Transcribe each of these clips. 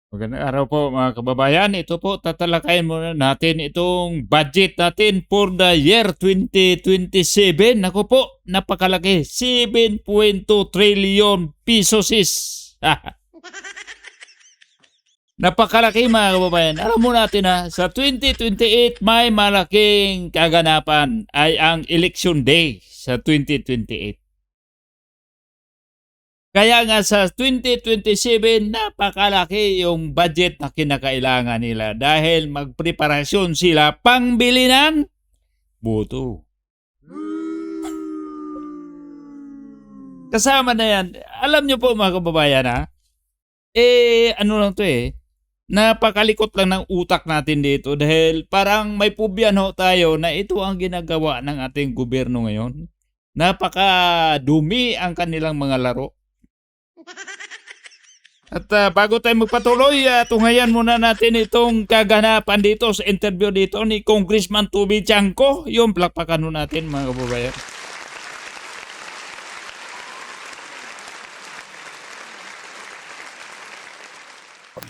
Magandang araw po mga kababayan. Ito po tatalakayin muna natin itong budget natin for the year 2027. Naku po, napakalaki. 7.2 trillion pesos is. Napakalaki mga kababayan. Alam mo natin na sa 2028 may malaking kaganapan ay ang election day sa 2028. Kaya nga sa 2027, napakalaki yung budget na kinakailangan nila dahil magpreparasyon sila pangbili ng boto. Kasama na yan. Alam nyo po mga kababayan ha, ano lang to napakalikot lang ng utak natin dito dahil parang may pubian ho tayo na ito ang ginagawa ng ating gobyerno ngayon. Napakadumi ang kanilang mga laro. At bago tayo magpatuloy, tunghayan muna natin itong kaganapan dito sa interview dito ni Congressman Toby Chanco. Yung plakpakan natin mga kababayan.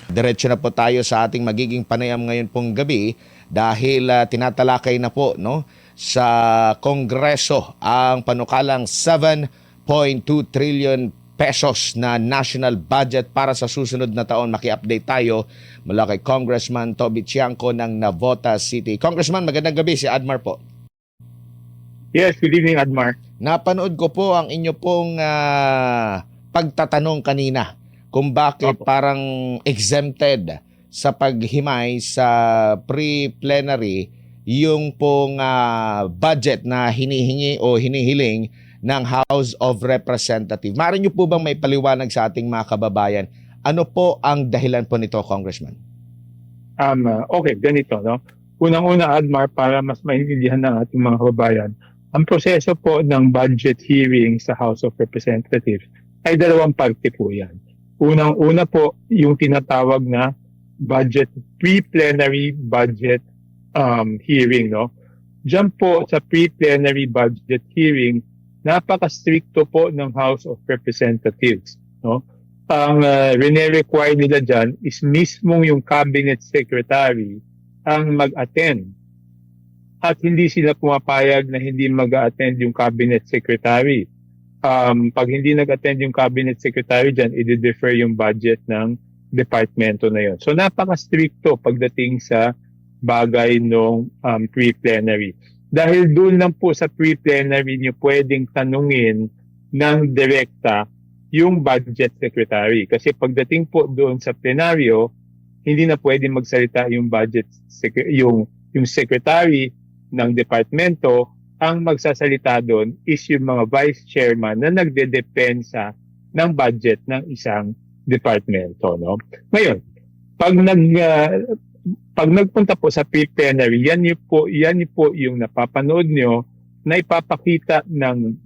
Diretso na po tayo sa ating magiging panayam ngayon pong gabi dahil tinatalakay na po sa Kongreso ang panukalang 7.2 trillion pesos na national budget para sa susunod na taon. Maki-update tayo mula kay Congressman Toby Chanco ng Navotas City. Congressman, magandang gabi. Si Admar po. Yes, good evening, Admar. Napanood ko po ang inyo pong pagtatanong kanina kung bakit parang exempted sa paghimay sa pre-plenary yung pong budget na hinihingi o hinihiling ng House of Representatives. Maaari niyo po bang may paliwanag sa ating mga kababayan? Ano po ang dahilan po nito, Congressman? Okay, ganito, no? Unang-una, Admar, para mas maintindihan ng ating mga kababayan, ang proseso po ng budget hearing sa House of Representatives ay dalawang parte po yan. Unang-una po, yung tinatawag na pre-plenary budget hearing, no? Diyan po sa pre-plenary budget hearing, napaka-stricto po ng House of Representatives, no? Ang rene-require nila dyan is mismong yung cabinet secretary ang mag-attend. At hindi sila pumapayag na hindi mag-attend yung cabinet secretary. Pag hindi nag-attend yung cabinet secretary dyan, i-defer yung budget ng departamento na yun. So napaka-stricto pagdating sa bagay ng pre-plenary. Dahil doon lang po sa pre-plenary nyo pwedeng tanungin ng direkta yung budget secretary. Kasi pagdating po doon sa plenaryo, hindi na pwedeng magsalita yung yung secretary ng departamento. Ang magsasalita doon is yung mga vice chairman na nagdedepensa ng budget ng isang departamento, no? Ngayon, pag nagpunta po sa pre-plenary, yan po yung napapanood nyo na ipapakita ng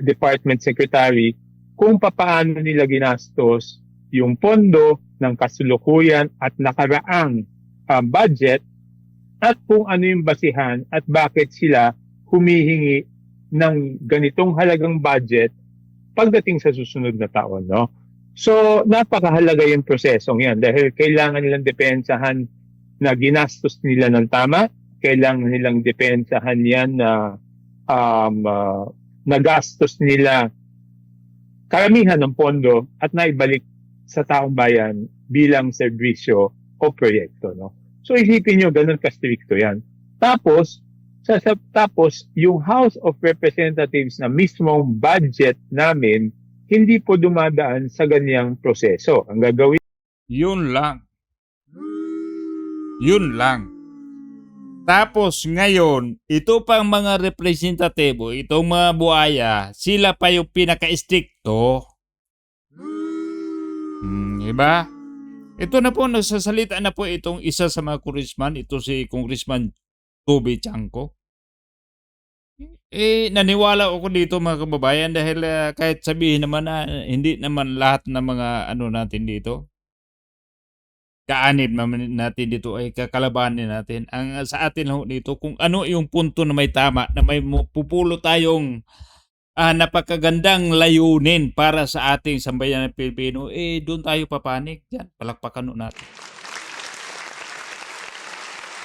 department secretary kung papaano nila ginastos yung pondo ng kasulukuyan at nakaraang budget at kung ano yung basihan at bakit sila humihingi ng ganitong halagang budget pagdating sa susunod na taon, no? So, napakahalaga yung prosesong yan dahil kailangan nilang depensahan na ginastos nila ng tama, kailangan nilang depensahan yan na nagastos nila karamihan ng pondo at naibalik sa taong bayan bilang serbisyo o proyekto, no? So, isipin nyo, ganun ka-stricto yan. Tapos yung House of Representatives na mismong budget namin, hindi po dumadaan sa ganyang proseso. Ang gagawin Yun lang. Yun lang. Tapos ngayon, ito pang mga representatibo, itong mga buhaya, sila pa yung pinaka-stricto. Diba? Ito na po, nagsasalita na po itong isa sa mga congressman, ito si Congressman Toby Chanco. Naniwala ako dito mga kababayan dahil kahit sabihin naman na hindi naman lahat ng mga natin dito, kaanib naman natin dito ay kakalabanin natin. Ang sa atin ho dito, kung ano yung punto na may tama, na may pupulo tayong napakagandang layunin para sa ating sambayan ng Pilipino, doon tayo papanig. Yan, palakpakan natin.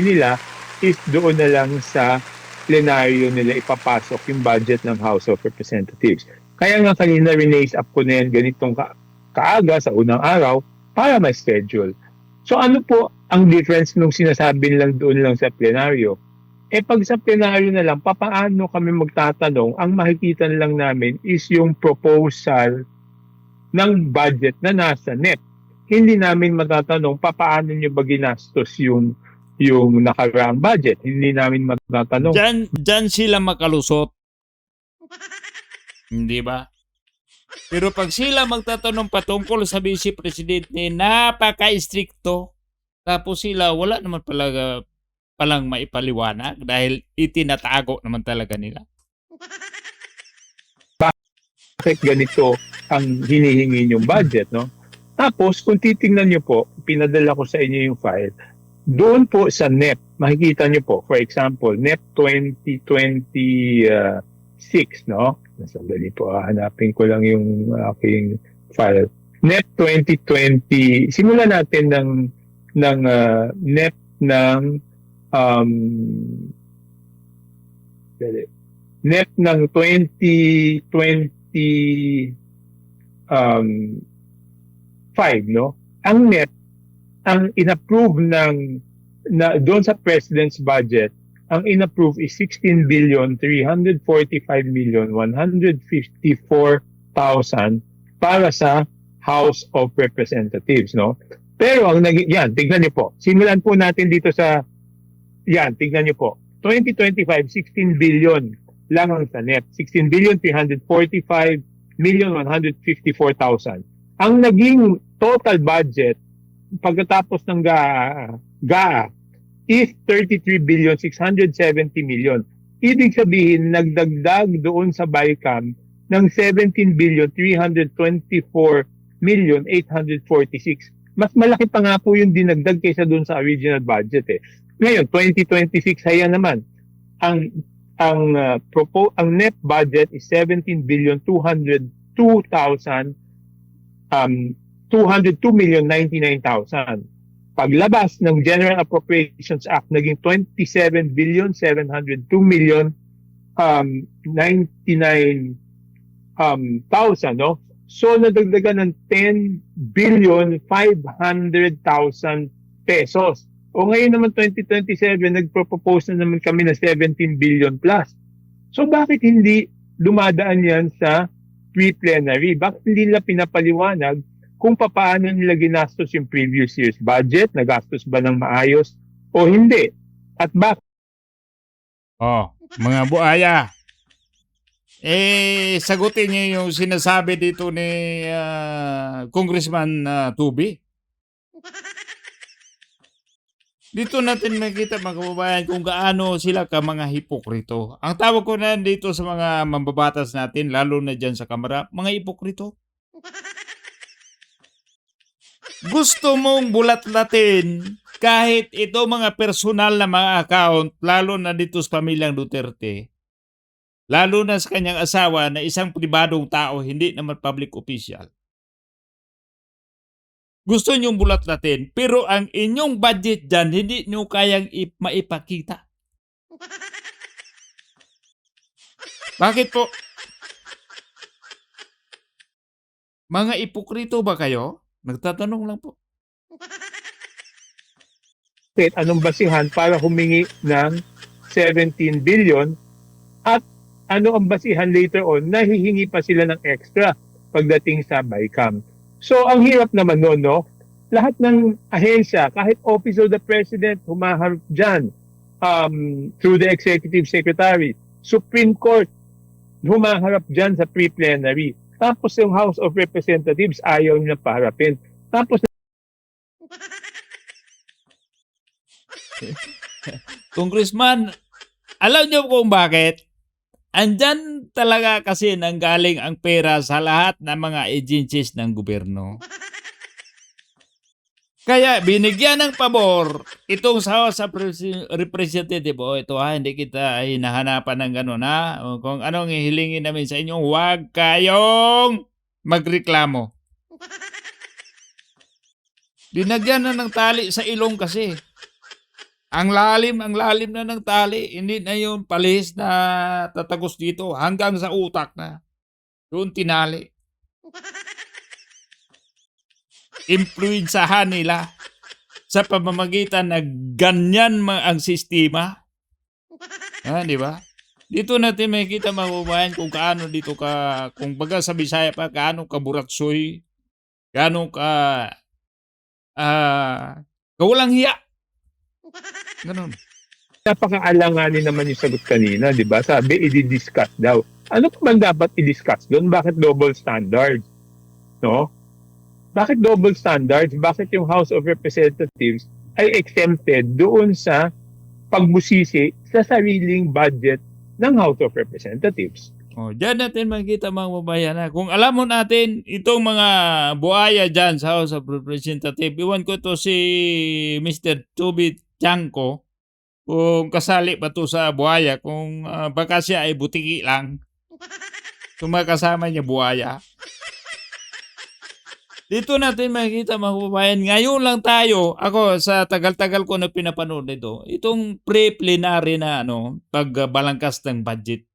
Nila is doon na lang sa plenaryo nila ipapasok yung budget ng House of Representatives. Kaya nga kanina release up ko na yan ganitong kaaga sa unang araw para ma-schedule. So ano po ang difference nung sinasabi lang doon lang sa plenaryo? Pag sa plenaryo na lang, papaano kami magtatanong? Ang makikita lang namin is yung proposal ng budget na nasa NEP. Hindi namin matatanong papaano nyo ba ginastos yung nakaraang budget. Hindi namin matatanong. Diyan sila makalusot. Hindi ba? Pero pag sila magtatanong patungkol sa Vice Presidente, napaka-stricto. Tapos sila, wala naman palang maipaliwanag dahil itinatago naman talaga nila. Bakit ganito ang hinihingi yung budget, no? Tapos, kung titingnan nyo po, pinadala ko sa inyo yung file, doon po sa NEP, makikita nyo po, for example, NEP 2026, no? Sandali po, hanapin ko lang yung aking file. NEP 2020, simulan natin ng NEP ng NEP ng 2025, no? Ang NEP, ang inapprove doon sa President's budget, ang inapprove is 16,345,154,000 para sa House of Representatives, no? Pero yan, tignan niyo po. Simulan po natin dito sa tignan niyo po. 2025, 16 billion lang ang sa NEP. 16,345,154,000. Ang naging total budget pagkatapos ng GAA is 33,670,000,000. Ibig sabihin, nagdagdag doon sa BICAM ng 17,324,846. Mas malaki pa nga po yung dinagdag kaysa doon sa original budget eh. Ngayon, 2026, ayan naman. Ang NEP budget is 202,099,000. Paglabas ng General Appropriations Act, naging 27,702,099,000, no? So, nadagdagan ng 10,500,000 pesos. O ngayon naman 2027, nagpropose na naman kami na 17 billion plus. So, bakit hindi dumadaan yan sa pre-plenary? Bakit hindi nila pinapaliwanag kung paano nila ginastos yung previous year's budget? Nagastos ba ng maayos o hindi? At bakit? Mga buaya. Sagutin niyo yung sinasabi dito ni Congressman Tubi. Dito natin makita mga kababayan kung gaano sila ka mga hipokrito. Ang tawag ko na dito sa mga mambabatas natin, lalo na dyan sa kamera, mga hipokrito. Gusto mong bulat-latin kahit ito mga personal na mga account, lalo na dito sa pamilyang Duterte, lalo na sa kanyang asawa na isang pribadong tao, hindi naman public official. Gusto nyong bulat-latin, pero ang inyong budget dyan, hindi nyo kayang maipakita. Bakit po? Mga ipokrito ba kayo? Nagtatanong lang po. Anong basihan para humingi ng 17 billion at ano ang basihan later on, nahihingi pa sila ng extra pagdating sa BICAM. So, ang hirap naman noon, no? Lahat ng ahensya, kahit Office of the President, humaharap dyan through the Executive Secretary. Supreme Court, humaharap dyan sa pre-plenary. Tapos yung House of Representatives, ayaw niya paharapin. Tapos, Congressman, alam niyo kung bakit? Andyan talaga kasi nanggaling ang pera sa lahat ng mga agencies ng gobyerno. Kaya binigyan ng pabor itong sa House of Representative. O ito hindi kita hinahanapan ng gano'n ha. O, kung anong hihilingin namin sa inyo, huwag kayong magreklamo. Binagyan na ng tali sa ilong kasi. Ang lalim na ng tali. Hindi na yung palis na tatagos dito hanggang sa utak na. Doon tinali. Impluwensahan nila sa pamamagitan na ganyan ang sistema. Di ba? Dito natin makikita mga kababayan kung kaano dito ka, kung baga sa Bisaya pa, kaano ka buratsoy, kaano ka kawalang hiya. Ganun. Napaka-alanganin naman yung sagot kanina, di ba? Sabi, i-discuss daw. Ano pa man dapat i-discuss doon? Bakit double standards? No? Bakit double standards? Bakit yung House of Representatives ay exempted doon sa pagbusisi sa sariling budget ng House of Representatives? Diyan natin makikita mga babayan na kung alam mo natin itong mga buhaya dyan sa House of Representatives, iwan ko to si Mr. Toby Chanko, kung kasali pa to sa buhaya, kung baka siya ay butiki lang, kung makasama niya buhaya. Dito natin makikita mga kababayan, ngayon lang tayo, ako sa tagal-tagal ko na pinapanood nito, itong pre-plenary na pagbalangkas ng budget.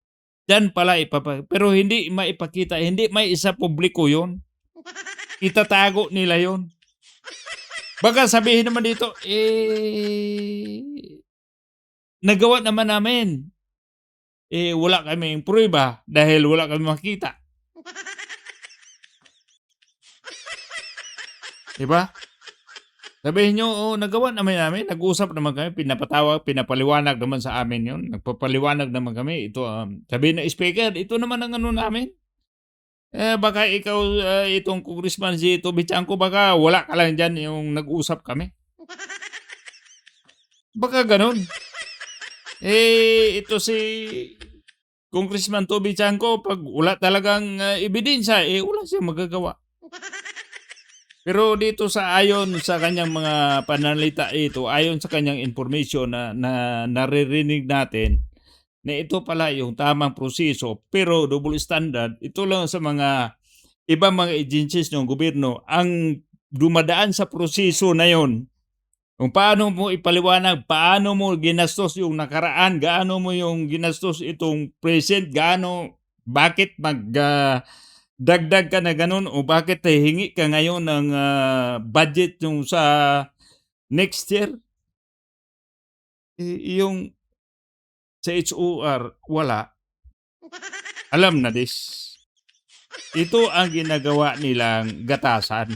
Diyan pala pero hindi maipakita, hindi may isa publiko yon. Itatago nila yon. Baka sabihin naman dito, nagawa naman namin. Wala kaming prueba dahil wala kami makita. Diba? Sabihin nyo, nagawa naman namin, nag-usap naman kami, pinapatawag, pinapaliwanag naman sa amin yun. Nagpapaliwanag naman kami. Ito, sabihin ng speaker, ito naman ang namin. Baka ikaw, itong Congressman si Toby Chanko, baka wala ka lang dyan yung nag-usap kami. Baka ganun. Ito si Congressman Toby Chanko, pag wala talagang ebidensya, wala siyang magagawa. Pero dito ayon sa kanyang mga pananalita ayon sa kanyang information na naririnig natin, na ito pala yung tamang proseso, pero double standard, ito lang sa mga ibang mga agencies ng gobyerno ang dumadaan sa proseso na yon. Kung paano mo ipaliwanag, paano mo ginastos yung nakaraan, gaano mo yung ginastos itong present, bakit dagdag ka na ganun o bakit hingi ka ngayon ng budget yung sa next year? Yung sa HOR, wala. Alam na this. Ito ang ginagawa nilang gatasan.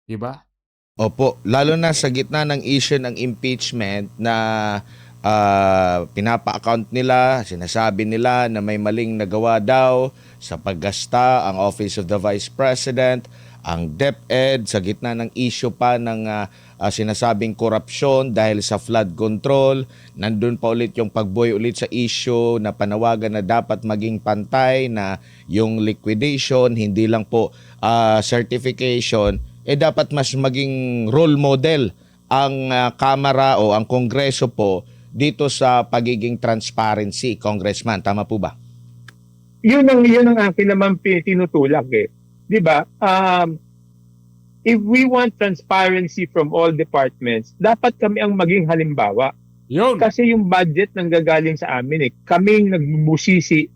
Diba? Opo, lalo na sa gitna ng issue ng impeachment na pinapa-account nila, sinasabi nila na may maling nagawa daw sa paggasta ang Office of the Vice President, ang DepEd, sa gitna ng issue pa ng sinasabing korupsyon dahil sa flood control. Nandun pa ulit yung pagbuhay ulit sa issue na panawagan na dapat maging pantay na yung liquidation, hindi lang po certification, dapat mas maging role model ang Kamara o ang Kongreso po dito sa pagiging transparency, Congressman. Tama po ba? Yun ang akin naman tinutulak eh. 'Di ba? If we want transparency from all departments, dapat kami ang maging halimbawa. Yun. Kasi yung budget nang gagaling sa amin kaming nagbubusisi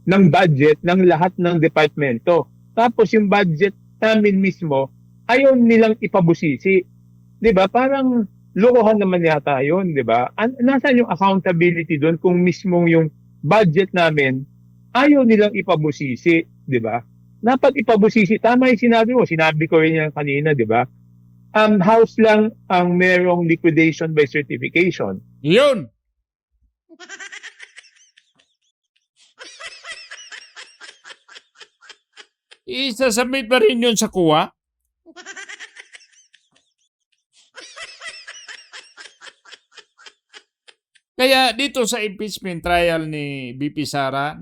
ng budget ng lahat ng departamento. Tapos yung budget namin mismo, ayaw nilang ipabusisi. 'Di ba? Parang lokohan naman yata yun, 'di ba? Nasaan yung accountability doon kung mismong yung budget namin ayaw nilang ipabusisi, 'di ba? Dapat ipabusisi. Tama yung sinabi ko rin yan kanina, 'di ba? House lang ang merong liquidation by certification. Yun. Isasubmit pa rin yun sa kuwa? Kaya dito sa impeachment trial ni BP Sara,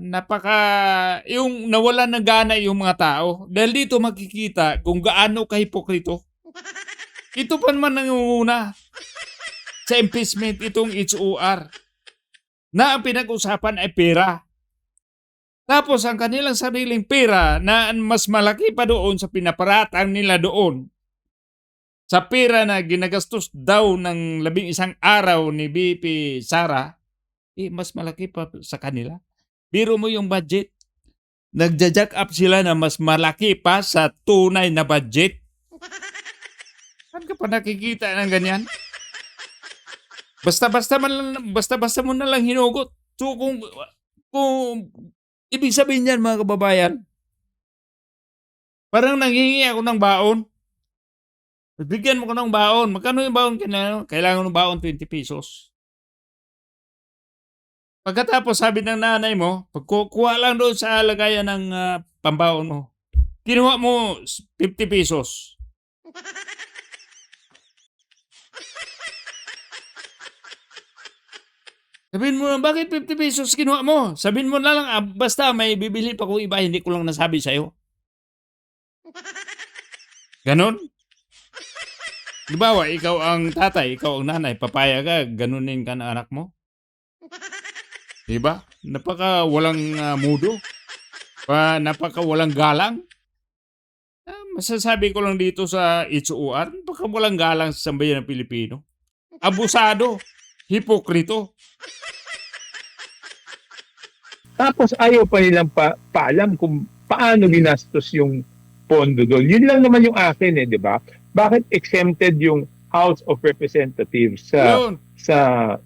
yung nawalan ng gana yung mga tao. Dahil dito makikita kung gaano kahipokrito. Ito pa naman nangunguna sa impeachment itong HOR na ang pinag-usapan ay pera. Tapos ang kanilang sariling pera na mas malaki pa doon sa pinaparatang nila doon sa pera na ginagastos daw ng 11 araw ni BP Sara, mas malaki pa sa kanila. Biro mo yung budget. Nagja-jack up sila na mas malaki pa sa tunay na budget. Saan ka pa nakikita ng ganyan? Basta-basta mo na lang hinugot. So kung ibig sabihin niyan mga kababayan, parang nanghihingi ako ng baon. Bigyan mo ko ng baon. Magkano yung baon? Kailangan ng baon 20 pesos. Pagkatapos sabi ng nanay mo, pagkukuha lang doon sa lagayan ng pambaon mo, kinuha mo 50 pesos. Sabihin mo na, bakit 50 pesos kinuha mo? Sabihin mo na lang, basta may bibili pa kung iba, hindi ko lang nasabi sa'yo. Ganon? Dibawa, ikaw ang tatay, ikaw ang nanay, papaya ka, ganunin ka ng anak mo. Diba? Napaka walang mudo. Napaka walang galang. Masasabi ko lang dito sa HOR, napaka walang galang sa sambayan ng Pilipino. Abusado. Hipokrito. Tapos ayaw pa nilang paalam kung paano ginastos yung pondo doon. Yun lang naman yung akin di ba? Bakit exempted yung House of Representatives Yun. sa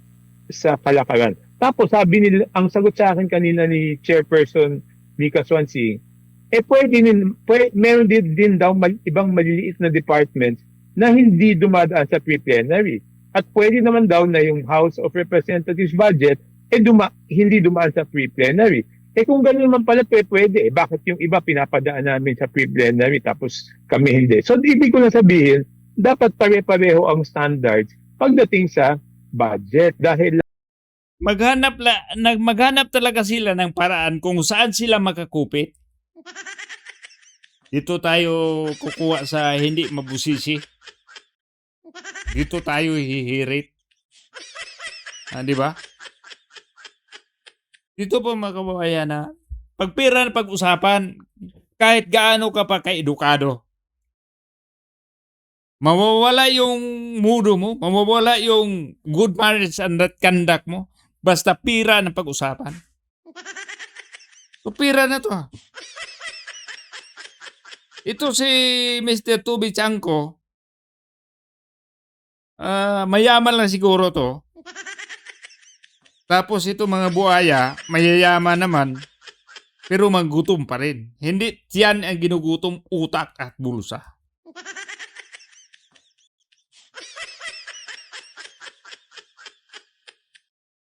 kalakaran? Tapos sabi nila, ang sagot sa akin kanina ni Chairperson Mika Swansea, meron din daw ibang maliliit na departments na hindi dumadaan sa pre-plenary. At pwede naman daw na yung House of Representatives budget hindi dumaan sa pre-plenary. Kung gano'n naman pala, pwede. Bakit yung iba pinapadaan namin sa pre-plenary tapos kami hindi? So, ibig ko na sabihin, dapat pare-pareho ang standards pagdating sa budget. Dahil maghanap talaga sila ng paraan kung saan sila makakupit. Dito tayo kukuha sa hindi mabusisi. Dito tayo hihirit. Di ba? Dito po mga kababayan na pag pera na pag-usapan, kahit gaano ka pa ka-edukado, mawawala yung mudo mo, mawawala yung good manners and that conduct mo, basta pira na pag-usapan. So pira na to. Ito si Mr. Tubi Chanko, mayaman lang siguro to. Tapos ito mga buhaya, mayayaman naman, pero maggutom pa rin. Hindi yan ang ginugutom, utak at bulsa.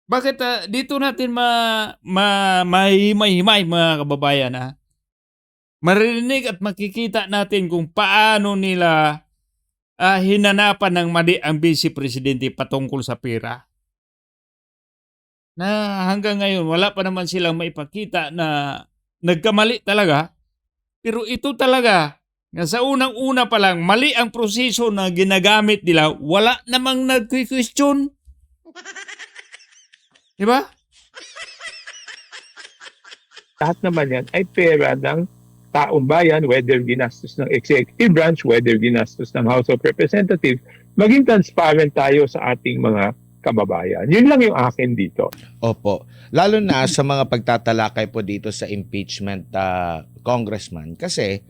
Bakit dito natin mahimay-himay mga kababayan marinig at makikita natin kung paano nila hinanapan ng mali ang Vice Presidente patungkol sa pera. Na hanggang ngayon wala pa naman silang maipakita na nagkamali talaga. Pero ito talaga, na sa unang-una pa lang, mali ang proseso na ginagamit nila, wala namang nag-question. Diba? lahat naman yan ay pera ng taong bayan, whether ginastos ng executive branch, whether ginastos ng House of Representatives, maging transparent tayo sa ating mga kababayan. Yun lang yung akin dito. Opo. Lalo na sa mga pagtatalakay po dito sa impeachment, congressman. Kasi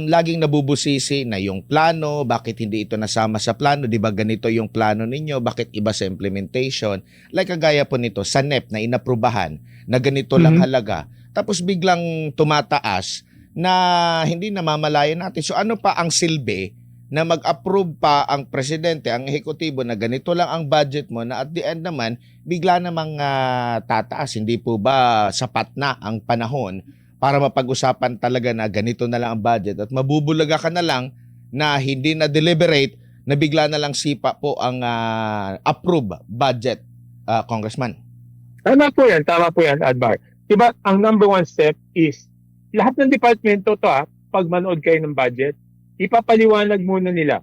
laging nabubusisi na yung plano, bakit hindi ito nasama sa plano, di ba ganito yung plano ninyo, bakit iba sa implementation. Like kagaya po nito, sa NEP na inaprubahan na ganito lang halaga. Tapos biglang tumataas na hindi namamalayan natin. So ano pa ang silbi na mag-approve pa ang presidente, ang ehekutibo na ganito lang ang budget mo na at the end naman, bigla namang tataas. Hindi po ba sapat na ang panahon para mapag-usapan talaga na ganito na lang ang budget at mabubulaga ka na lang na hindi na deliberate na bigla na lang sipa po ang approve budget, Congressman? Tama po yan, Admar. Diba, ang number one step is lahat ng departamento to, pag manood kayo ng budget, ipapaliwanag muna nila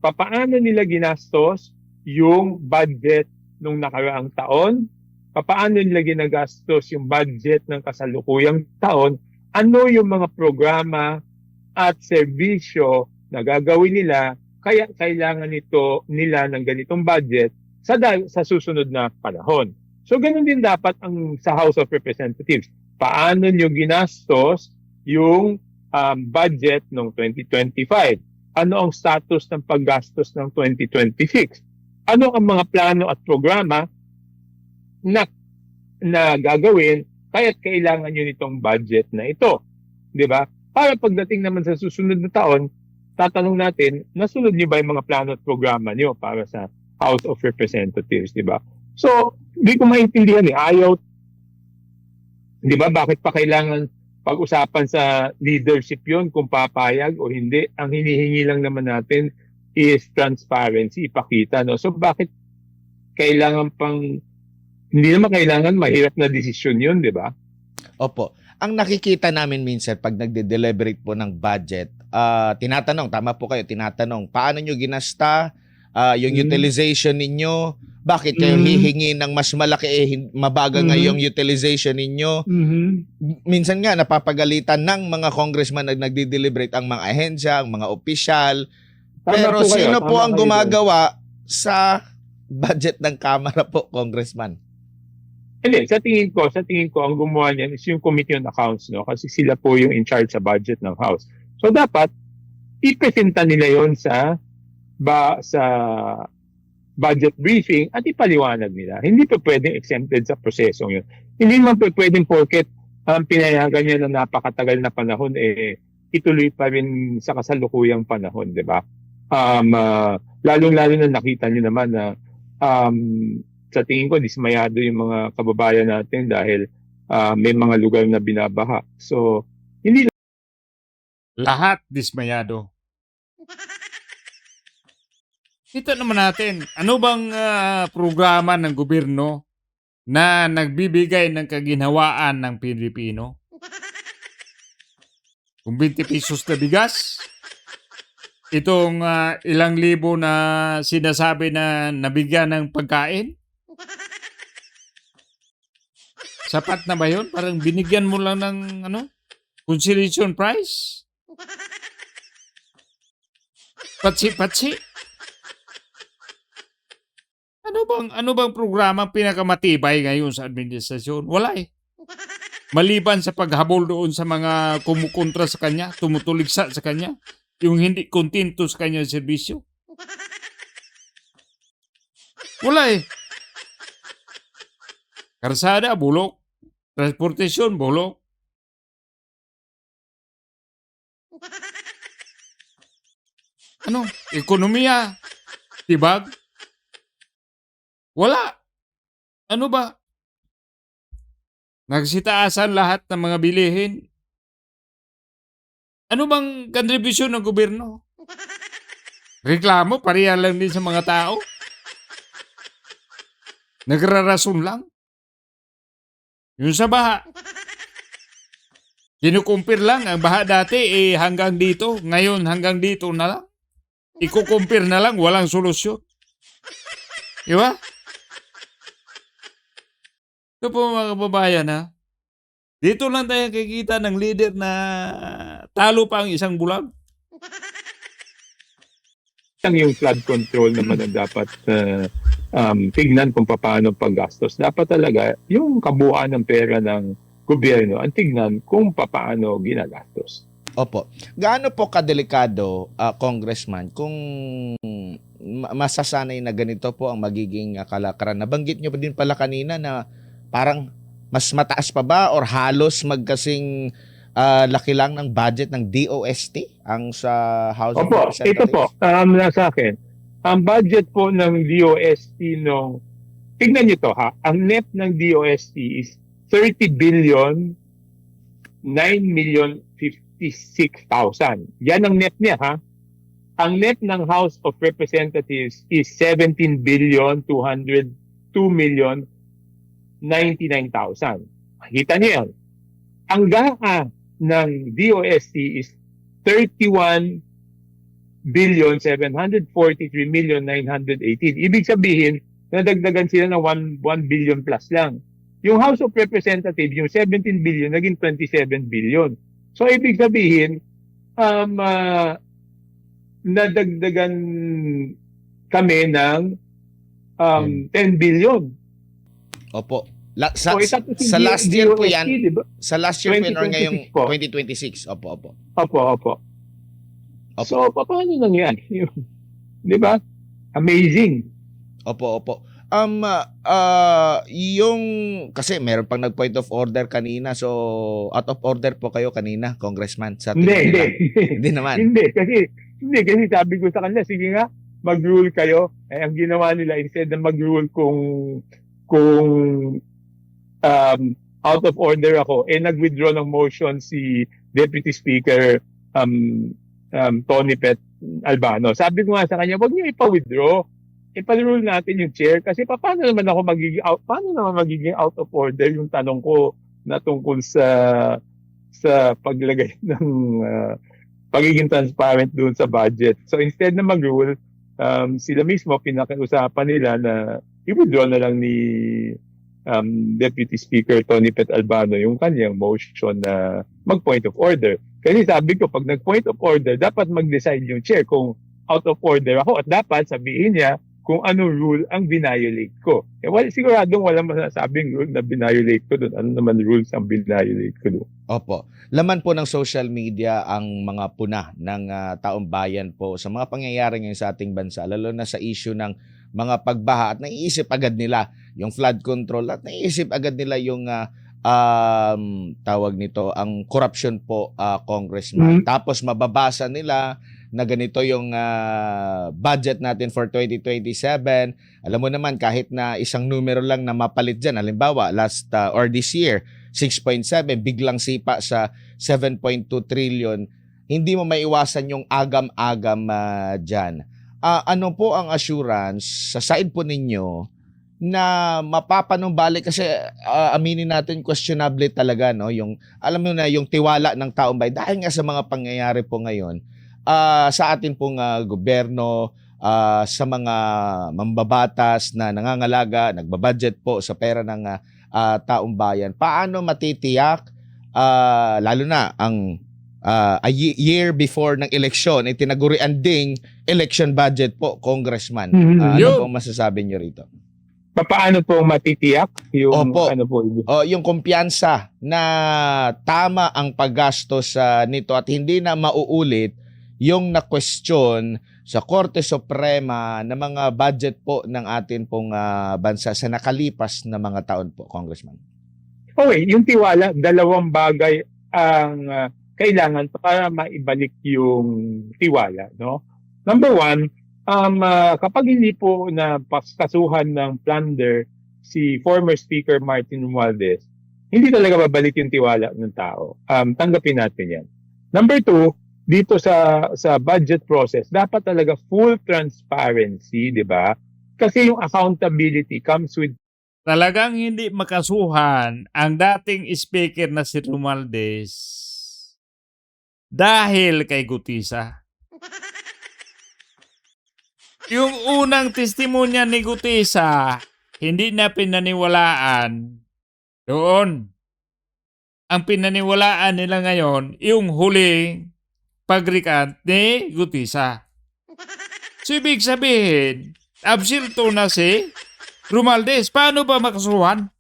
papaano nila ginastos yung budget nung nakaraang taon, papaano nila ginagastos yung budget ng kasalukuyang taon, ano yung mga programa at serbisyo na gagawin nila, kaya kailangan nila ng ganitong budget sa susunod na panahon. So ganun din dapat ang sa House of Representatives. Paano nyo ginastos yung budget ng 2025? Ano ang status ng paggastos ng 2026? Ano ang mga plano at programa na gagawin kaya't kailangan nyo nitong budget na ito? Di ba? Para pagdating naman sa susunod na taon, tatanong natin, nasunod niyo ba yung mga plano at programa niyo para sa House of Representatives, di ba? So, hindi ko maintindihan ayaw, di ba, bakit pa kailangan pag-usapan sa leadership yon kung papayag o hindi? Ang hinihingi lang naman natin is transparency, ipakita, no? So, bakit kailangan hindi naman kailangan mahirap na desisyon yun, di ba? Opo. Ang nakikita namin minsan pag nagde-deliberate po ng budget, tinatanong, tama po kayo, tinatanong, paano nyo ginasta yung utilization ninyo? Bakit kayo hihingi ng mas malaki, mabaga nga yung utilization ninyo? Minsan nga, napapagalitan ng mga congressman na nagde-deliberate ang mga ahensya, ang mga opisyal. Pero sino po ang gumagawa sa budget ng Kamara po, Congressman? Hindi, sa tingin ko ang gumawa niyan is yung Committee on Accounts, no? Kasi sila po yung in charge sa budget ng House. So dapat ipresenta nila 'yon sa budget briefing at ipaliwanag nila. Hindi pa pwedeng exempted sa prosesong 'yon. Hindi man pwedeng porket pinayagan niya na napakatagal na panahon ituloy pa rin sa kasalukuyang panahon, 'di ba? Lalong-lalo na nakita niyo naman na sa tingin ko, dismayado yung mga kababayan natin dahil may mga lugar na binabaha. So, hindi lahat dismayado. Kita naman natin, ano bang programa ng gobyerno na nagbibigay ng kaginhawaan ng Pilipino? Kung 20 pesos na bigas, itong ilang libo na sinasabi na nabigyan ng pagkain, sapat na ba yun? Parang binigyan mo lang ng consolation prize? Patsi-patsi? Ano bang programa pinakamatibay ngayon sa administrasyon? Wala eh. Maliban sa paghabol doon sa mga kumukontra sa kanya, tumutuligsa sa kanya, yung hindi kontento sa kanyang serbisyo. Wala eh. Karsada, bulok. Transportasyon, bulok. Ekonomiya, tibag. Wala. Ano ba? Nagsitaasan lahat ng mga bilihin. Ano bang kontribusyon ng gobyerno? Reklamo, pareha lang din sa mga tao. Nagrarason lang. Yung sa baha. Kinukumpir lang. Ang baha dati hanggang dito. Ngayon hanggang dito na lang. Ikukumpir na lang. Walang solusyon. Diba? Ito po mga kababayan ha. Dito lang tayo kikita ng leader na talo pa ang isang bulag. yung flood control naman ang dapat tignan kung paano paggastos. Dapat talaga yung kabuuan ng pera ng gobyerno ang tignan kung paano ginagastos. Opo. Gaano po kadelikado, Congressman, kung masasanay na ganito po ang magiging kalakaran? Nabanggit nyo pa din pala kanina na parang mas mataas pa ba or halos magkasing laki lang ng budget ng DOST ang sa House of Representatives? Ito po, nasa akin. Ang budget po ng DOST tignan nyo to ha, ang net ng DOST is 30 billion 9,056,000. Yan ang net niya ha. Ang net ng House of Representatives is 17 billion 202,099,000. Makita niyo yan. Ang GAA ng DOST is 31 1,743,918. Ibig sabihin, nadagdagan sila ng 1 billion plus lang. Yung House of Representatives, yung 17 billion, naging 27 billion. So, ibig sabihin, nadagdagan kami ng 10 billion. Opo. So, tapos Sa yung last year po yan. DOST, diba? Sa last year po yan or 2026 ngayong po. 2026. Opo. Opo. Opo. So, paano nangyari? Di ba? Amazing. Opo. Yung kasi meron pang nag-point of order kanina. So, out of order po kayo kanina, Congressman, sa tingin Hindi. nila. Hindi naman. Hindi kasi sabi ko sa kanila, sige nga, mag-rule kayo. Eh, ang ginawa nila, instead na mag-rule kung out of order ako, nag-withdraw ng motion si Deputy Speaker Tony Pet Albano. Sabi ko nga sa kanya, wag niyo ipa-withdraw. Ipa-rule natin yung chair kasi paano naman magiging out of order yung tanong ko na tungkol sa paglagay ng pagiging transparent doon sa budget. So instead na mag-rule, sila mismo pinakiusapan nila na i-withdraw na lang ni Deputy Speaker Tony Pet Albano yung kanyang motion na mag-point of order. Kasi sabi ko, pag nag-point of order, dapat mag-decide yung chair kung out of order ako at dapat sabihin niya kung ano rule ang binayolate ko. Siguradong walang masasabing rule na binayolate ko doon. Ano naman rules ang binayolate ko doon? Opo. Laman po ng social media ang mga puna ng taong bayan po sa mga pangyayari ngayon sa ating bansa, lalo na sa issue ng mga pagbaha at naiisip agad nila yung flood control at naiisip agad nila yung tawag nito, ang corruption po, Congressman. Tapos mababasa nila na ganito yung budget natin for 2027. Alam mo naman, kahit na isang numero lang na mapalit dyan, halimbawa last or this year, 6.7, biglang sipa sa 7.2 trillion, hindi mo maiwasan yung agam-agam dyan. Ano po ang assurance sa side po ninyo na mapapanumbalik kasi aminin natin questionable talaga, no, yung alam mo na yung tiwala ng taong bayan dahil nga sa mga pangyayari po ngayon sa atin pong gobyerno, sa mga mambabatas na nangangalaga, nagbabudget po sa pera ng taong bayan. Paano matitiyak lalo na ang a year before ng eleksyon, tinagurian ding election budget po, Congressman. Ano po masasabi niyo rito? Paano po matitiyak yung Opo. ano po? Yung kumpiyansa na tama ang paggastos nito at hindi na mauulit yung na-question sa Korte Suprema na mga budget po ng atin pong bansa sa nakalipas na mga taon po, Congressman. Okay, yung tiwala, dalawang bagay ang kailangan para maibalik yung tiwala, no? Number one, kapag hindi po na kasuhan ng plunder si former Speaker Martin Romualdez, hindi talaga babalik yung tiwala ng tao. Tanggapin natin yan. Number two, dito sa budget process, dapat talaga full transparency, di ba? Kasi yung accountability comes with Talagang hindi makasuhan ang dating speaker na si Romualdez dahil kay Gutisa. Yung unang testimonya ni Gutisa, hindi na pinaniwalaan doon. Ang pinaniwalaan nila ngayon, yung huling pag-recant ni Gutisa. So, ibig sabihin, absilto na si Romualdez. Paano ba makasuhan?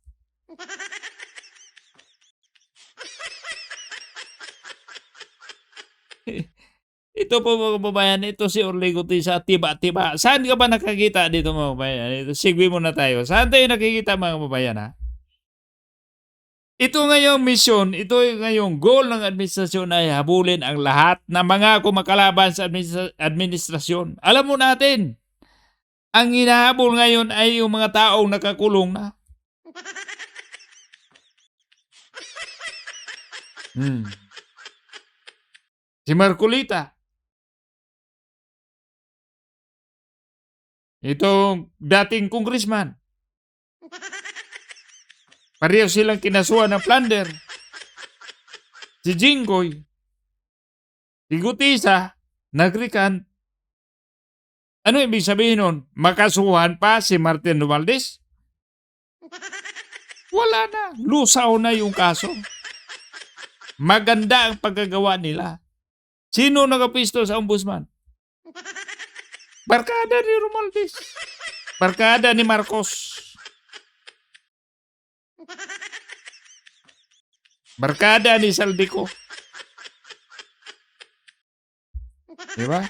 Ito po mga kababayan, ito si Orly Gutisa, tiba-tiba. Saan ka ba nakakita dito mga kababayan? Ito, sigwi muna tayo. Saan tayo nakikita mga kababayan, ha? Ito ngayong mission, ito ngayong goal ng administrasyon ay habulin ang lahat ng mga kumakalaban sa administrasyon. Alam mo natin, ang hinahabol ngayon ay yung mga taong nakakulong na. Si Marcolita. Itong dating congressman. Pareho silang kinasuhan ng plunder. Si Jinggoy. Si Gutisa, nag-recant. Ano ibig sabihin nun? Makasuhan pa si Martin Romualdez? Wala na. Lusaw na yung kaso. Maganda ang paggagawa nila. Sino nakapisto sa ombudsman? Barkada ni Romualdez. Barkada ni Marcos. Barkada ni Saldico. Diba?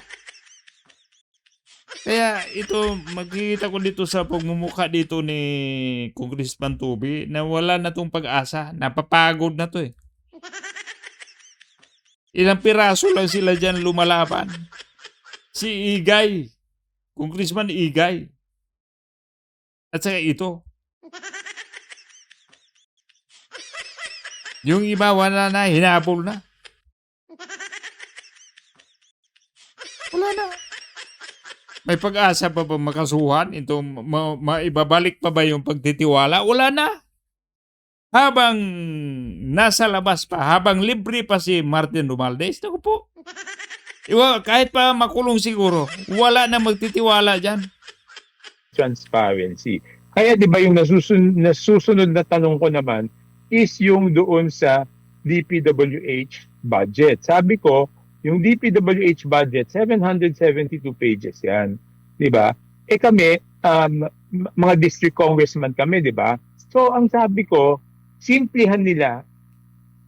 Kaya ito, makikita ko dito sa pagmumukha dito ni Congressman Toby na wala na tong pag-asa. Napapagod na to eh. Ilang piraso lang sila dyan lumalaban. Si Igay. Congressman Igay. At saka ito. Yung iba wala na, hinabol na. Wala na. May pag-asa pa ba makasuhan? Ito, maibabalik pa ba yung pagtitiwala? Wala na. Habang nasa labas pa, habang libre pa si Martin Romualdez, naku po. Kahit pa makulong siguro, wala na magtitiwala dyan. Transparency. Kaya di ba yung nasusunod na tanong ko naman is yung doon sa DPWH budget. Sabi ko, yung DPWH budget, 772 pages yan. Di ba? Kami, mga district congressman kami, di ba? So, ang sabi ko, simplihan nila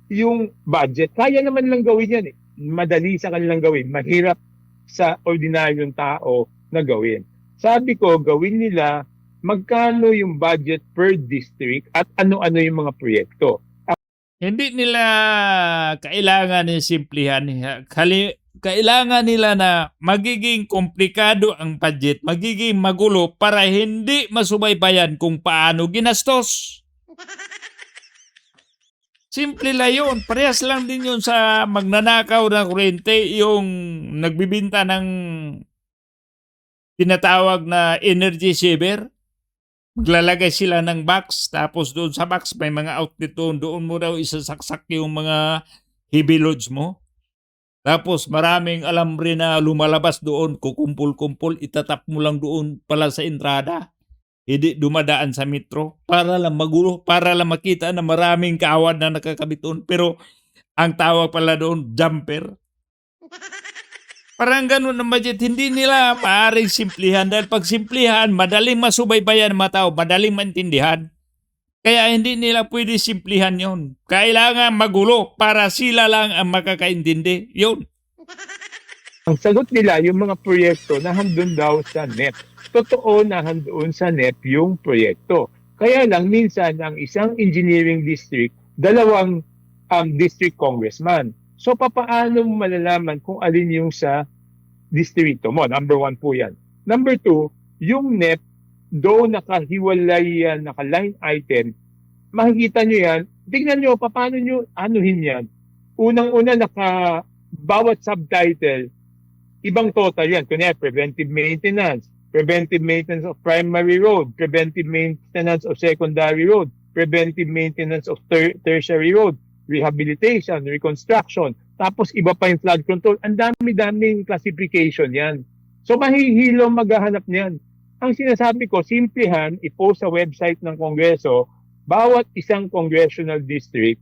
yung budget. Kaya naman lang gawin yan eh. Madali sa kanilang gawin. Mahirap sa ordinaryong tao na gawin. Sabi ko, gawin nila magkano yung budget per district at ano-ano yung mga proyekto. Hindi nila kailangan ng simplihan. Kailangan nila na magiging komplikado ang budget, magiging magulo para hindi masubaybayan kung paano ginastos. Simple lang yun. Parehas lang din yun sa magnanakaw ng kuryente, yung nagbibinta ng tinatawag na energy saver. Maglalagay sila ng box, tapos doon sa box may mga outlet doon mo daw isasaksak yung mga heavy loads mo. Tapos maraming alambre na lumalabas doon, kukumpul-kumpul, itatap mo lang doon pala sa entrada. Hindi dumadaan sa metro para lang magulo, para lang makita na maraming kaawad na nakakabit doon. Pero ang tawag pala doon, jumper. Parang ganun ang budget. Hindi nila maaaring simplihan dahil pag simplihan, madaling masubaybayan ng mga tao, madaling maintindihan. Kaya hindi nila pwede simplihan yon. Kailangan magulo para sila lang ang makakaintindi. Yun. Ang sagot nila, yung mga proyekto na handun daw sa NEP. Totoo na handun sa NEP yung proyekto. Kaya lang minsan ang isang engineering district, dalawang district congressman. So, papaano mo malalaman kung alin yung sa distrito mo? Number 1 po yan. Number 2, yung NEP, though nakahiwalay yan, naka-line item, makikita nyo yan, tignan nyo, paano nyo anuhin yan. Unang-una, bawat subtitle, ibang total yan. Kunya, preventive maintenance of primary road, preventive maintenance of secondary road, preventive maintenance of tertiary road, rehabilitation, reconstruction, tapos iba pa yung flood control. Ang dami-daming classification yan. So mahihilo maghahanap niyan. Ang sinasabi ko, simplihan, i-post sa website ng Kongreso, bawat isang congressional district,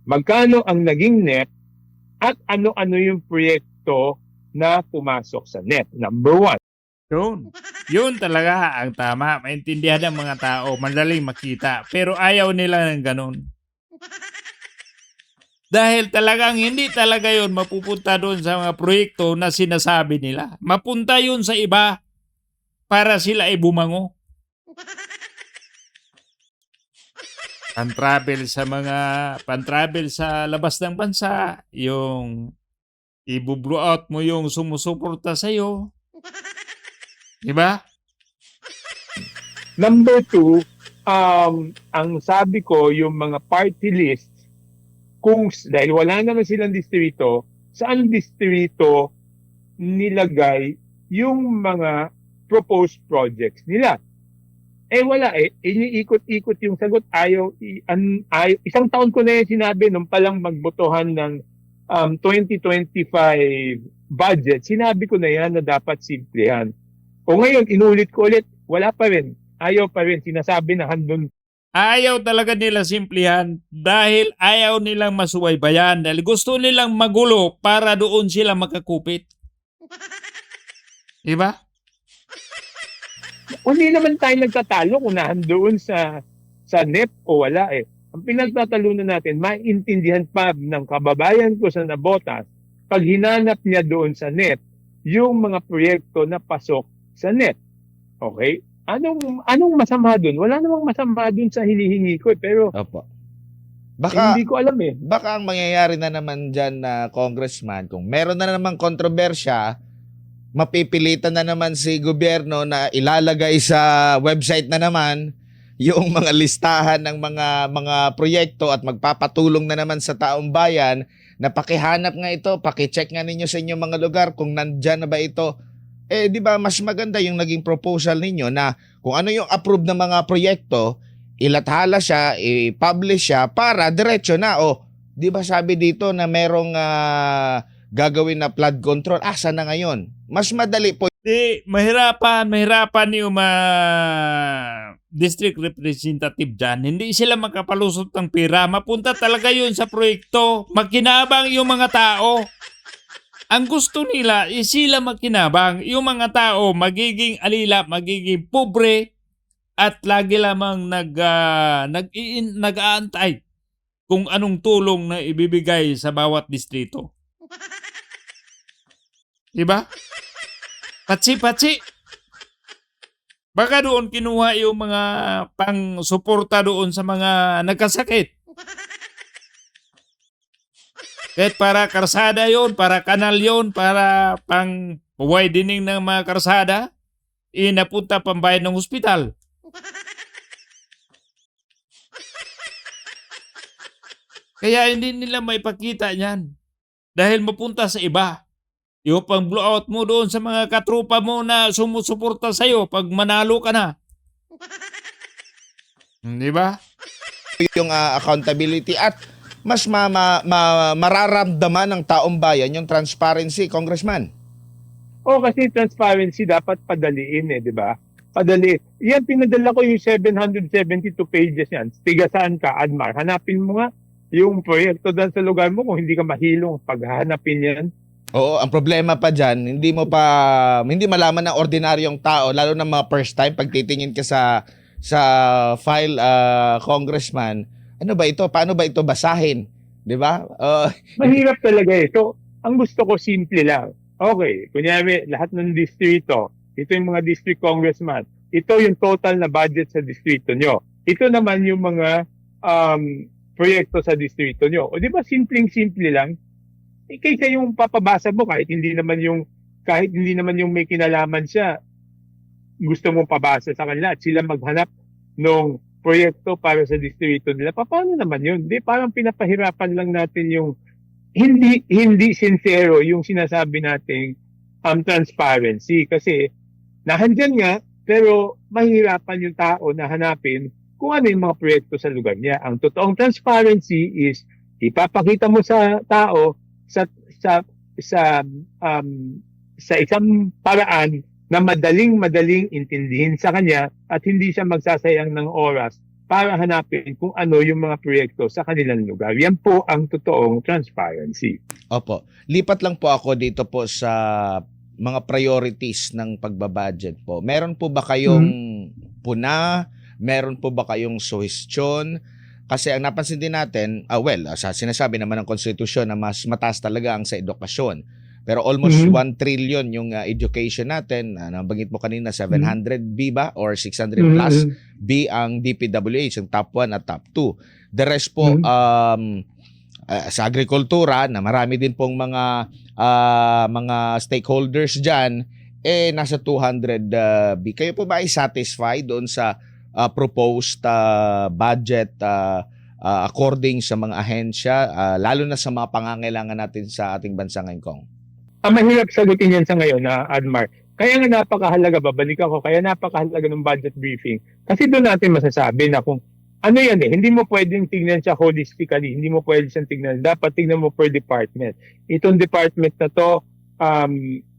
magkano ang naging NEP at ano-ano yung proyekto na pumasok sa NEP. Number 1. Yun talaga ang tama. Maintindihan ng mga tao, madaling makita. Pero ayaw nila ng ganun. Dahil talagang hindi talaga yun mapupunta doon sa mga proyekto na sinasabi nila. Mapunta yun sa iba para sila ay bumango. Pan-travel sa labas ng bansa, yung i-blow out mo yung sumusuporta sa'yo. Diba? Number 2, ang sabi ko, yung mga party list, dahil wala naman silang distrito, saan distrito nilagay yung mga proposed projects nila? Wala iniikot-ikot yung sagot. Isang taon ko na yung sinabi nung palang magbotohan ng 2025 budget, sinabi ko na yan na dapat simplihan. O ngayon, inulit ko ulit, wala pa rin. Ayaw pa rin. Sinasabi na handun. Ayaw talaga nila simplihan dahil ayaw nilang masubaybayan dahil gusto nilang magulo para doon sila makakupit. Diba? Hindi naman tayo nagtatalo kung nahandoon sa NEP o wala eh. Ang pinagtatalunan natin, maintindihan pa ng kababayan ko sa nabotas pag hinanap niya doon sa NEP yung mga proyekto na pasok sa NEP. Okay? Anong masama doon? Wala namang masama doon sa hinihingi ko eh, pero Opo. Baka, hindi ko alam eh. baka ang mangyayari na naman dyan na congressman, kung meron na namang kontrobersya, mapipilitan na naman si gobyerno na ilalagay sa website na naman yung mga listahan ng mga proyekto at magpapatulong na naman sa taong bayan na pakihanap nga ito, pakicheck nga ninyo sa inyong mga lugar kung nandyan na ba ito. Eh, di ba mas maganda yung naging proposal ninyo na kung ano yung approved na mga proyekto, ilathala siya, i-publish siya para diretso na. O, di ba sabi dito na merong gagawin na flood control? Asa na ngayon? Mas madali po. Mahirapan yung district representative dyan. Hindi sila makapalusot ng pera. Mapunta talaga yun sa proyekto. Makinabang yung mga tao. Ang gusto nila is sila makinabang. Yung mga tao magiging alila, magiging pobre at lagi lamang nag-aantay kung anong tulong na ibibigay sa bawat distrito. Diba? Patsi-patsi. Baka doon kinuha yung mga pang-suporta doon sa mga nagkasakit. Kahit para karsada yon, para kanal yon, para pang widening ng mga karsada, inapunta pambayad ng hospital. Kaya hindi nila maipakita niyan. Dahil mapunta sa iba. Yung pang blowout mo doon sa mga katrupa mo na sumusuporta sa'yo pag manalo ka na. Di ba? Yung accountability at mas mararamdaman ng taong bayan yung transparency, Congressman. Kasi transparency dapat padaliin eh, di ba? Padaliin. Yan, pinadala ko yung 772 pages yan. Tiga saan ka, Admar? Hanapin mo nga yung proyekto dyan sa lugar mo kung hindi ka mahilong paghanapin yan. Oo, ang problema pa dyan, hindi malaman ng ordinaryong tao, lalo na mga first time, pag titingin ka sa file, Congressman, ano ba ito? Paano ba ito basahin? Di ba? Mahirap talaga eh. So, ang gusto ko simple lang. Okay, kunyari, lahat ng distrito, ito yung mga district congressman, ito yung total na budget sa distrito nyo. Ito naman yung mga proyekto sa distrito nyo. O di ba simpleng-simple lang? Kaysa yung papabasa mo kahit hindi naman yung may kinalaman siya, gusto mong pabasa sa kanila at sila maghanap ng proyekto para sa distrito nila. Paano naman yun? Di parang pinapahirapan lang natin yung hindi sincero yung sinasabi nating transparency kasi nahandyan nga pero mahirapan yung tao na hanapin kung ano yung mga proyekto sa lugar niya. Ang totoong transparency is ipapakita mo sa tao sa isang paraan na madaling intindihin sa kanya at hindi siya magsasayang ng oras para hanapin kung ano yung mga proyekto sa kanilang lugar. Yan po ang totoong transparency. Opo. Lipat lang po ako dito po sa mga priorities ng pagbabudget po. Meron po ba kayong puna? Meron po ba kayong suhestyon? Kasi ang napansin din natin, sa sinasabi naman ng konstitusyon na mas mataas talaga ang sa edukasyon. Pero almost 1 trillion yung education natin. Nabanggit mo kanina, 700 B ba? Or 600 plus B ang DPWH, yung top 1 at top 2. The rest po, sa agrikultura, na marami din pong mga stakeholders dyan, nasa 200 B. Kayo po ba ay satisfied doon sa proposed budget according sa mga ahensya, lalo na sa mga pangangailangan natin sa ating bansa ngayon, Kong? Mahirap sagutin yan sa ngayon na Admar. Kaya nga napakahalaga, babalik ako, kaya napakahalaga ng budget briefing. Kasi doon natin masasabi na kung ano yan hindi mo pwedeng tingnan siya holistically, hindi mo pwede siyang tingnan. Dapat tingnan mo per department. Itong department na to,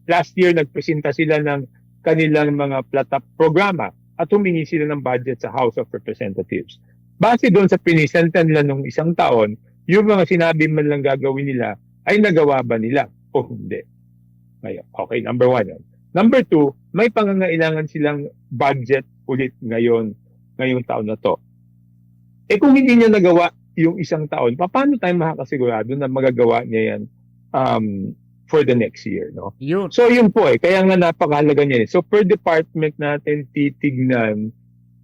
last year nagpresenta sila ng kanilang mga programa at humingi sila ng budget sa House of Representatives. Base doon sa pinisenta nila nung isang taon, yung mga sinabi man lang gagawin nila, ay nagawa ba nila o hindi? Okay, number 1 yan. Number 2, may pangangailangan silang budget ulit ngayong taon na to. Kung hindi niya nagawa yung isang taon, paano tayo makakasigurado na magagawa niya yan for the next year, no? Yun. So yun po kaya nga napakahalaga niya. So per department natin titignan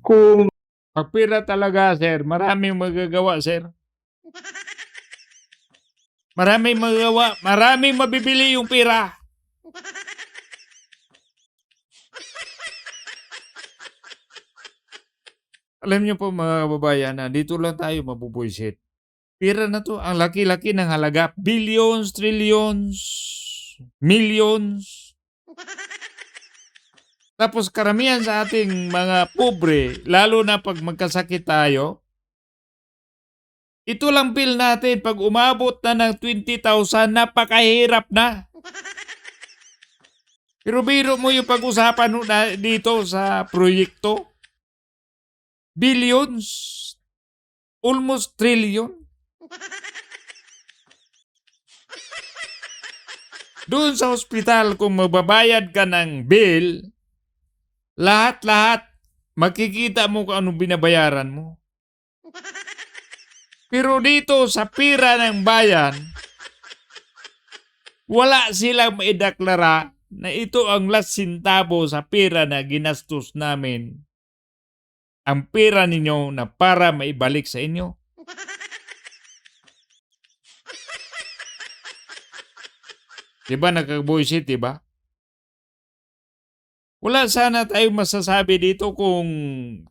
kung Pagpira talaga, sir. Maraming magagawa, sir. Maraming magagawa. Maraming mabibili yung pira. Alam niyo po mga kababayan na dito lang tayo mabubuisit. Pira na to, ang laki-laki ng halaga. Billions, trillions, millions. Tapos karamihan sa ating mga pobre, lalo na pag magkasakit tayo, ito lang bill natin pag umabot na ng 20,000, napakahirap na. Pero biro mo yung pag-usapan na dito sa proyekto. Billions. Almost trillion. Doon sa ospital, kung magbabayad ka ng bill, lahat-lahat, makikita mo kung anong binabayaran mo. Pero dito sa pira ng bayan, wala silang maideklara na ito ang last centavo sa pira na ginastos namin. Ang pira ninyo na para maibalik sa inyo. Diba nakakabuisit, diba? Wala sana tayong masasabi dito kung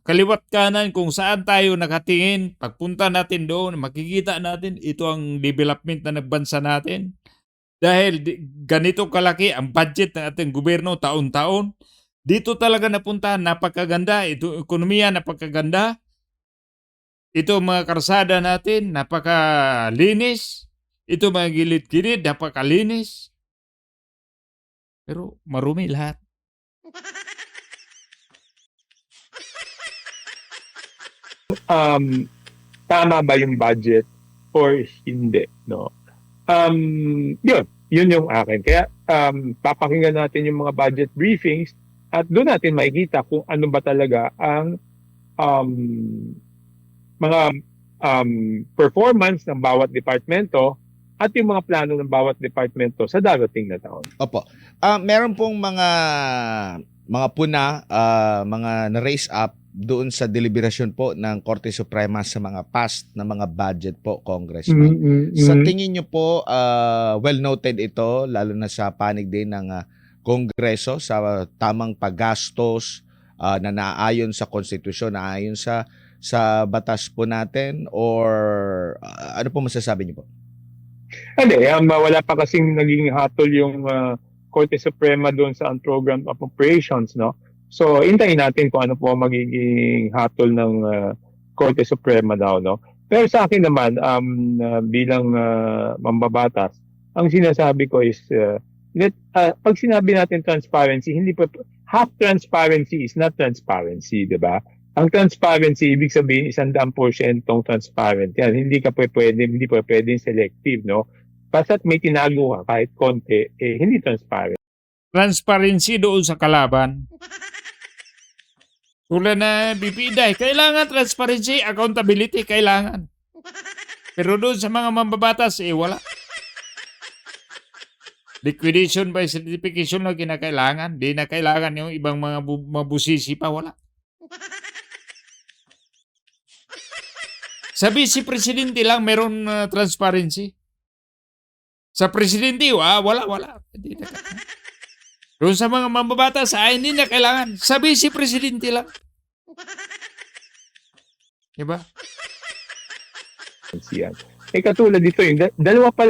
kaliwat kanan kung saan tayo nakatingin. Pagpunta natin doon, makikita natin ito ang development na nagbansa natin. Dahil ganito kalaki ang budget ng ating gobyerno taon-taon. Dito talaga napunta, napakaganda. Ito ekonomiya, napakaganda. Ito mga karsada natin, napakalinis. Ito mga gilid-gilid, napakalinis. Pero marumi lahat. Tama ba yung budget or hindi, no? Yun yung akin. Kaya papakinggan natin yung mga budget briefings at doon natin makikita kung ano ba talaga ang mga performance ng bawat departamento at yung mga plano ng bawat departamento sa darating na taon. Opo. Meron pong mga puna, mga na-raise up doon sa deliberasyon po ng Korte Suprema sa mga past na mga budget po, Congressman. Sa tingin nyo po, well noted ito, lalo na sa panig din ng Kongreso, sa tamang paggastos na naayon sa konstitusyon, naayon sa batas po natin, or ano po masasabi nyo po? Hindi, wala pa kasing naging hatol yung Korte Suprema doon sa unprogrammed appropriations, no? So, hintayin natin kung ano po magiging hatol ng Korte Suprema daw, no? Pero sa akin naman, bilang mambabatas, ang sinasabi ko is, pag sinabi natin transparency, hindi pa, half transparency is not transparency, di ba? Ang transparency, ibig sabihin, 100% transparent. Yan, hindi pwedeng selective, no? Basta't may tinago ka kahit konti, hindi transparent. Transparency doon sa kalaban. Tulad na BPIDAY, kailangan transparency, accountability, kailangan. Pero doon sa mga mambabatas, wala. Liquidation by certification lang kinakailangan. Di na kailangan yung ibang mga mabusisi pa, wala. Sa Vice Presidente lang meron transparency. Sa Presidente, wala. Hindi na kailangan. Doon sa mga mambabatas, hindi na kailangan. Sa Vice Presidente lang. Diba? Yan. Katulad dito, dalawa pa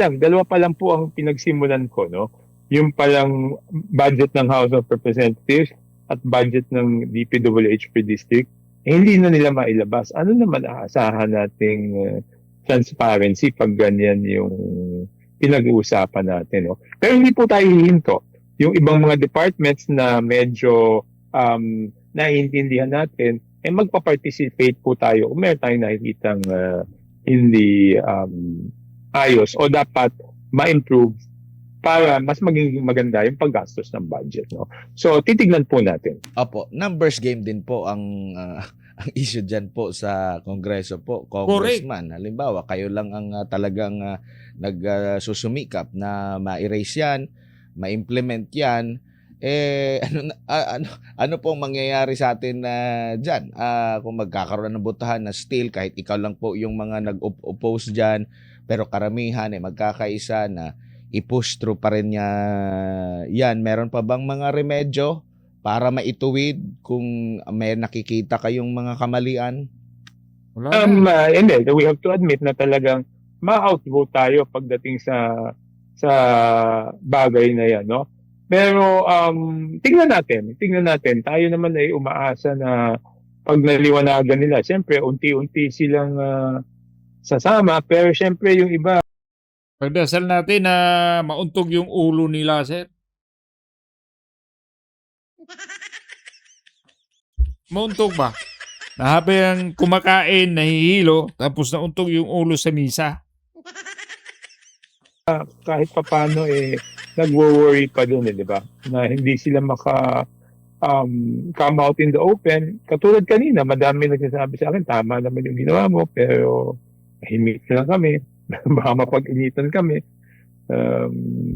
lang po ang pinagsimulan ko, no? Yung palang budget ng House of Representatives at budget ng DPWH per district. hindi na nila mailabas. Ano naman aasahan nating transparency pag ganyan yung pinag-uusapan natin. No? Pero hindi po tayo hihinto. Yung ibang mga departments na medyo naiintindihan natin, magpa-participate po tayo kung meron tayong nakikitang hindi ayos o dapat ma-improve para mas maging maganda yung paggastos ng budget. No? So, titignan po natin. Opo, numbers game din po ang ang issue dyan po sa Kongreso po, Congressman. Halimbawa, kayo lang ang talagang nagsusumikap na ma-erase yan, ma-implement yan. Ano pong mangyayari sa atin dyan? Kung magkakaroon ng botohan na still, kahit ikaw lang po yung mga nag-oppose dyan, pero karamihan magkakaisa na i-push through pa rin niya yan. Meron pa bang mga remedyo para maituwid kung may nakikita kayong mga kamalian? Wala na. Hindi, we have to admit na talagang ma-outvote tayo pagdating sa bagay na yan, no? Pero tingnan natin. Tayo naman ay umaasa na pag naliwanagan nila, siyempre unti-unti silang sasama, pero siyempre yung iba Pagdasal natin na mauntog yung ulo nila, sir. Mauntog ba? Na habang kumakain, nahihilo, tapos nauntog yung ulo sa misa. kahit papano nagwo-worry pa din, di ba? Na hindi sila come out in the open. Katulad kanina, madami nagsasabi sa akin, tama naman yung ginawa mo, pero tahimik na lang kami. Baka mapag-initan kami.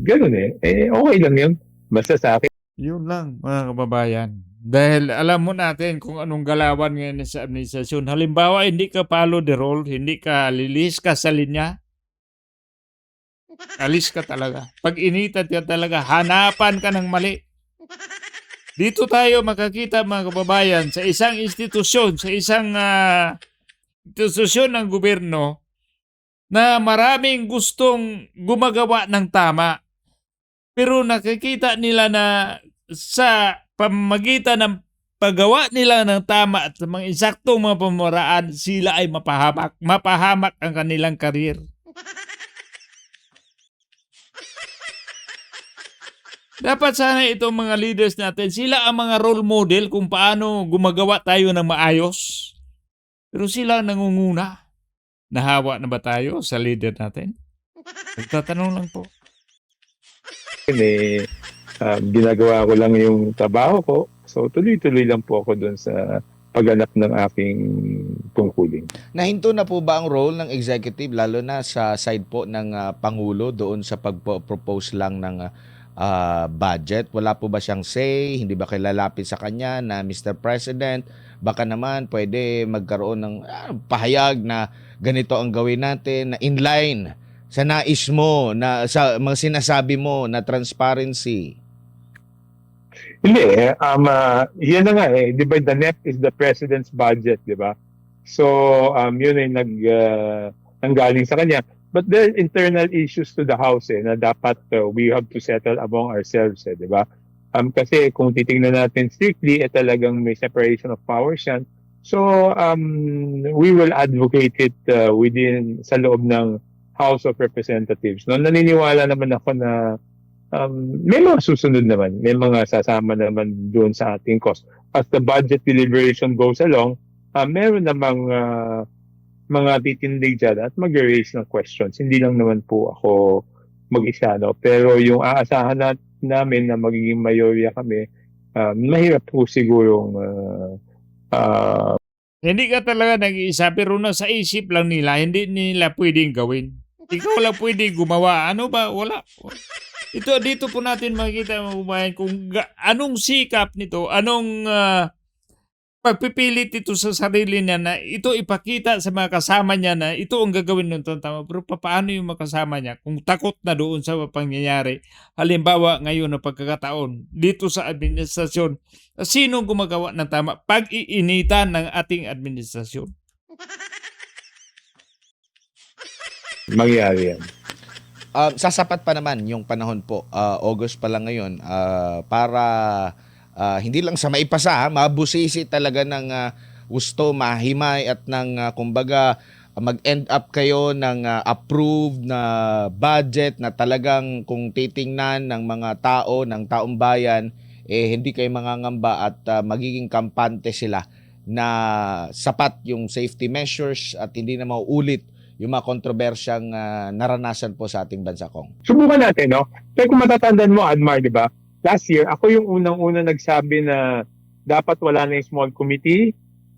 Ganun okay lang yun. Basta sa akin. Yun lang, mga kababayan. Dahil alam mo natin kung anong galawan ngayon sa administrasyon. Halimbawa, hindi ka follow the rule, hindi ka lilis ka sa linya. Alis ka talaga. Pag initan ka talaga, hanapan ka ng mali. Dito tayo makakita, mga kababayan, sa isang institusyon, sa isang institusyon ng gobyerno, na maraming gustong gumagawa ng tama. Pero nakikita nila na sa pamamagitan ng paggawa nila ng tama at mga insaktong mga pamaraan, sila ay mapahamak. Mapahamak ang kanilang karir. Dapat sana itong mga leaders natin, sila ang mga role model kung paano gumagawa tayo ng maayos. Pero sila ang nangunguna. Nahawa na ba tayo sa leader natin? Nagtatanong lang po. Ginagawa ko lang yung trabaho ko. So, tuloy-tuloy lang po ako doon sa pagganap ng aking tungkulin. Nahinto na po ba ang role ng executive, lalo na sa side po ng Pangulo doon sa pag-propose lang ng budget? Wala po ba siyang say? Hindi ba kailalapit sa kanya na Mr. President, baka naman pwede magkaroon ng pahayag na ganito ang gawin natin, na inline sa nais mo, na sa mga sinasabi mo na transparency? Hindi yan na nga di ba, the net is the president's budget, di ba? So, yun ay nanggaling sa kanya. But there are internal issues to the House na dapat we have to settle among ourselves, di ba? Kasi kung titingnan natin strictly, talagang may separation of powers yan. So, we will advocate it within sa loob ng House of Representatives. No, naniniwala naman ako na may mga susunod naman, may mga sasama naman doon sa ating cause. As the budget deliberation goes along, meron namang mga titindig dyan at mag-raise ng questions. Hindi lang naman po ako mag-isa, no? Pero yung aasahan namin na magiging mayorya kami, mahirap po sigurong Hindi ka talaga nag-iisa, pero nasa isip lang nila, hindi nila pwedeng gawin. Ikaw lang pwedeng gumawa. Ano ba? Wala. Dito po natin makikita, mga kababayan, kung anong sikap nito, anong pagpipilit ito sa sarili niya na ito ipakita sa mga kasama niya na ito ang gagawin ng tama. Pero paano yung makasama niya kung takot na doon sa pangyayari? Halimbawa ngayon na pagkakataon dito sa administrasyon, sino gumagawa ng tama? Pag-iinitan ng ating administrasyon. mangyari yan. Sasapat pa naman yung panahon po, August pa lang ngayon, para hindi lang sa maipasa, mabusisi talaga ng gusto mahimay at ng kumbaga mag-end up kayo ng approved na budget na talagang kung titingnan ng mga tao, ng taong bayan, hindi kayo mangangamba at magiging kampante sila na sapat yung safety measures at hindi na mauulit yung mga kontrobersyang naranasan po sa ating bansa, Kong. Subukan natin, no? Pero kung matatandaan mo, Admar, di ba? Last year, ako yung unang-una nagsabi na dapat wala na yung small committee,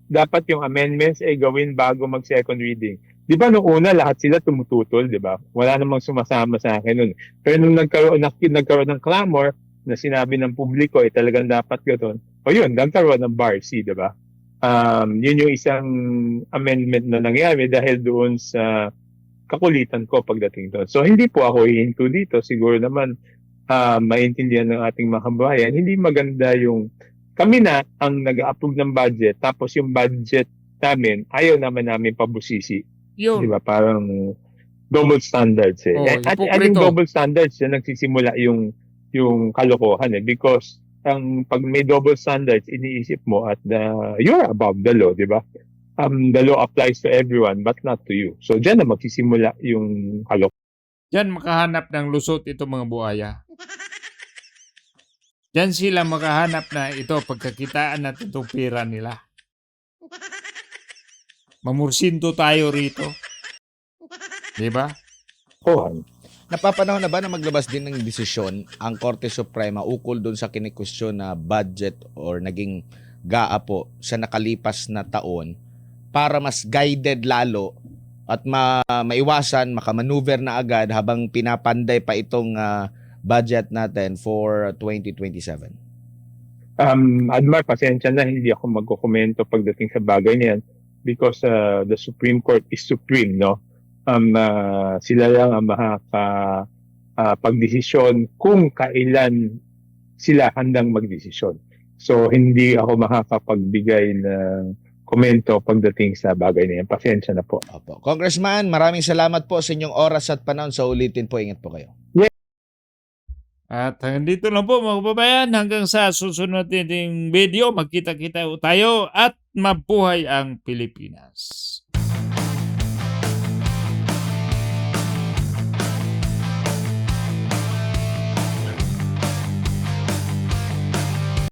dapat yung amendments ay gawin bago mag-second reading. Di ba noong una, lahat sila tumututol, di ba? Wala namang sumasama sa akin nun. Pero nung nagkaroon ng clamor na sinabi ng publiko ay talagang dapat gano'n, o yun, nagkaroon ng BARC, di ba? Yun yung isang amendment na nangyari dahil doon sa kakulitan ko pagdating doon. So, hindi po ako hihinto dito. Siguro naman, maintindihan ng ating mga kababayan, hindi maganda yung kami na ang nag-approve ng budget, tapos yung budget namin, ayaw namin pabusisi. Yun. Di ba? Parang double standards eh. Oh, At hipokrito. yung double standards, yan nagsisimula yung kalokohan eh. Because pag may double standards, iniisip mo at you're above the law, di ba? The law applies to everyone but not to you. So, dyan na magsisimula yung kalokohan. Diyan makahanap ng lusot ito mga buhaya. Diyan sila makahanap na ito pagkakitaan natin itong pera nila. Mamursinto tayo rito. Diba? Napapanahon na ba na maglabas din ng desisyon ang Korte Suprema ukol doon sa kinikwestiyon na budget or naging GAA po sa nakalipas na taon para mas guided lalo at maiwasan, makamaneuver na agad habang pinapanday pa itong budget natin for 2027? Admar, pasensya na, hindi ako magkukomento pagdating sa bagay niyan because the Supreme Court is supreme, no? Sila lang ang makakapagdesisyon kung kailan sila handang magdesisyon. So, hindi ako makakapagbigay ng komento pagdating sa bagay na yan. Pasensya na po. Opo. Congressman, maraming salamat po sa inyong oras at panahon. Sa ulitin po, ingat po kayo. At hanggang dito lang po mga kababayan. Hanggang sa susunod nating video, magkita-kita tayo at mabuhay ang Pilipinas.